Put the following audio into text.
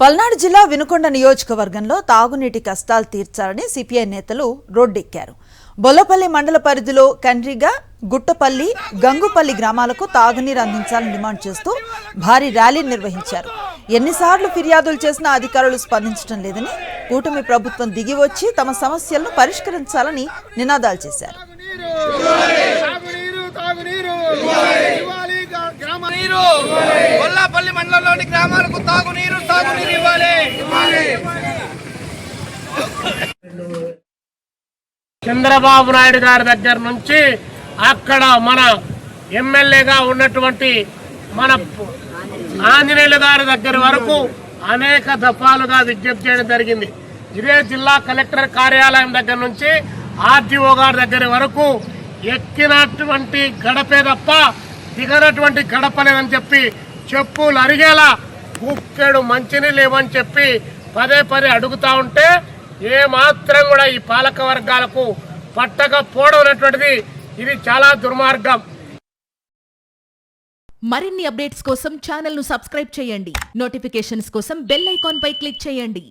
పల్నాడు జిల్లా వినుకొండ నియోజకవర్గంలో తాగునీటి కష్టాలు తీర్చాలని సిపిఐ నేతలు రోడ్డెక్కారు. బొల్లపల్లి మండల పరిధిలో కండ్రిగ, గుట్టపల్లి, గంగుపల్లి గ్రామాలకు తాగునీరు అందించాలని డిమాండ్ చేస్తూ భారీ ర్యాలీ నిర్వహించారు. ఎన్నిసార్లు ఫిర్యాదులు చేసినా అధికారులు స్పందించడం లేదని, కూటమి ప్రభుత్వం దిగివచ్చి తమ సమస్యలను పరిష్కరించాలని నినాదాలు చేశారు. బొల్లపల్లి మండలంలోని గ్రామాలకు తాగునీరు ఇవ్వాలి. చంద్రబాబు నాయుడు గారి దగ్గర నుంచి అక్కడ మన ఎమ్మెల్యేగా ఉన్నటువంటి మన ఆంజనేయులు గారి దగ్గర వరకు అనేక దఫాలుగా విజ్ఞప్తి చేయడం జరిగింది. ఇదే జిల్లా కలెక్టర్ కార్యాలయం దగ్గర నుంచి ఆర్టీఓ గారి దగ్గర వరకు ఎక్కినటువంటి గడపే తప్ప దిగనటువంటి గడపలేదని చెప్పి చెప్పులు అరిగేలా కుక్కెడు మంచినీళ్ళు లేవని చెప్పి పదే అడుగుతా ఉంటే ఏ మాత్రం కూడా ఈ పాలక వర్గాలకు పట్టకపోవడం అనేటువంటిది ఇది చాలా దుర్మార్గం. మరిన్ని అప్డేట్స్ కోసం ఛానల్ ను సబ్స్క్రైబ్ చేయండి. నోటిఫికేషన్స్ కోసం బెల్ ఐకాన్ పై క్లిక్ చేయండి.